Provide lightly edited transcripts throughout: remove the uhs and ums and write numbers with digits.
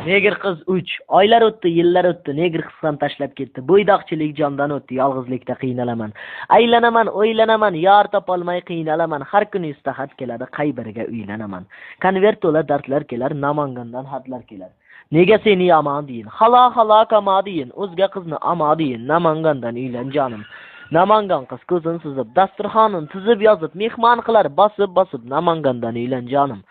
Negir qiz 3. Oylar o'tdi, yillar o'tdi, negir qiz ham tashlab ketdi. Bo'ydoqchilik jondan o'tdi, yolg'izlikda qiynalaman. Aylanaman, o'ylanaman, yor topolmay qiynalaman. Har kuni istahat keladi, qay biriga uylanaman. Konvert to'la dardlar kelar, Namangandan xatlar kelar. Nega seni yomon deyin? Xalo kamo deyin, o'zga qizni amo deyin. Namangandan uylan jonim. Namangan qiz ko'zin suzib, dasturxonin tuzib yozib, mehmon qilar bosib, Namangandan uylan jonim.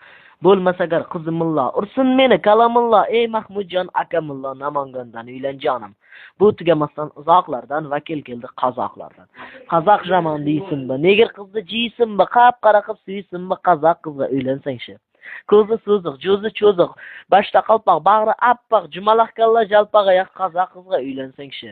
Bo'lmasa agar qizimillo ursin meni kalamillo, ey Mahmudjon akamillo, Namangandan uylan jonim. Bu tugamasdan uzoqlardan vakil keldi qozoqlardan. Qozoq jamon deysinmi, negir qizni jiysinmi, qap-qara qilib suysinmi, qozoq qizga uylansangchi. Ko'zi so'ziq, jo'zi cho'ziq, boshda qalpoq, bag'ri appoq, jumalaq kalla jalpoq oyoq qozoq qizga uylansangchi.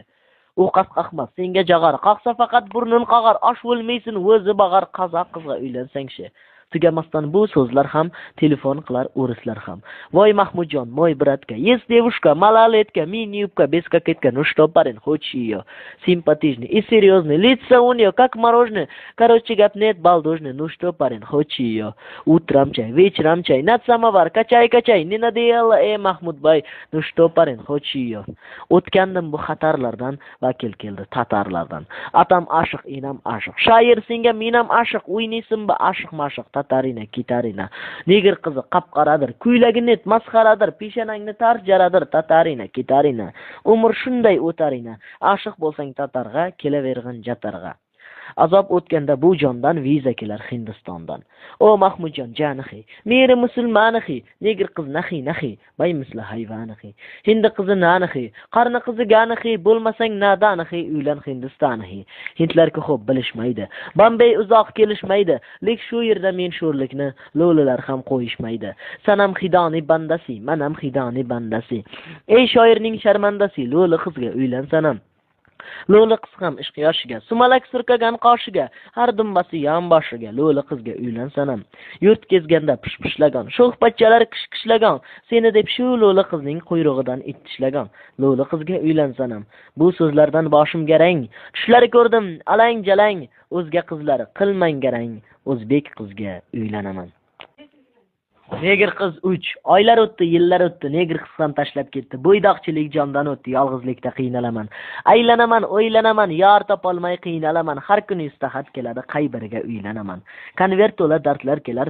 U qasqaqmas, senga jag'ar, qaqsa faqat burnun qag'ar, osh bo'lmaysin, o'zi bag'ar, qozoq qizga uylansangchi. Tugamasdan bu so'zlar ham telefon qilar o'rislar ham. Voy Mahmudjon, moy bratка, есть девушка, малолетка, мини-юбка, без кокетка, ну что, парень, хочешь ее? Симпатичный и серьезный, лица у нее как мороженое, короче, гад нет балдужный, ну что, парень, хочешь ее? Утром чай, вечером чай, над самовар, качай, не надоело, Mahmud boy, ну что, парень, хочешь ее? O'tgandim bu xatarlardan, vakil keldi tatarlardan. Atam ashiq, inam ashiq, shoir senga menam ashiq, o'ynaysinmi ashiq-mashiq, tatarina, kitarina. Negir qizi qap-qaradir, kuylagi net masxaradir, peshanangni tarj jaradir, tatarina, kitarina. Umr shunday o'tarina, ashiq bo'lsang tatarga, kelaverg'in jatarga. Azob o'tganda bu jondan viza kelar Hindistondan. O Mahmudjon janihi, meri musulmanihi, negir qiz nahi, bay misla hayvanihi. Hindi qizi nanihi, qarni qizi ganihi, bo'lmasang nadanihi, uylan Hindistonihi. Hindlarga xo'p bilishmaydi, Bombay uzoq kelishmaydi, lek shu yerda men sho'rlikni lo'lilar ham qo'yishmaydi. Sanam xidoni bandasi, manam xidoni bandasi. Ey shoirning sharmandasi, lo'li qizga uylan sanam. Lo'li qiz ham ishq yoshiga, sumalak surkagan qoshiga, har dumbasi yon boshiga, lo'li qizga uylan sanam. Yurt kezganda pish-pishlagan, sho'xpachchalar qish-qishlagan, seni deb shu lo'li qizning quyrug'idan ittishlagan, lo'li qizga uylan sanam. Bu so'zlardan boshim garang, tushlari ko'rdim alang-jalang, o'zga qizlar qilmang garang, o'zbek qizga uylanaman. Negir qiz 3. Oylar o'tdi, yillar o'tdi, negir qiz ham tashlab ketdi. Bo'ydoqchilik jondan o'tdi, yolg'izlikda qiynalaman. Aylanaman, o'ylanaman, yor topolmay qiynalaman. Har kuni istahat keladi, qay biriga uylanaman. Konvert to'la dardlar kelar.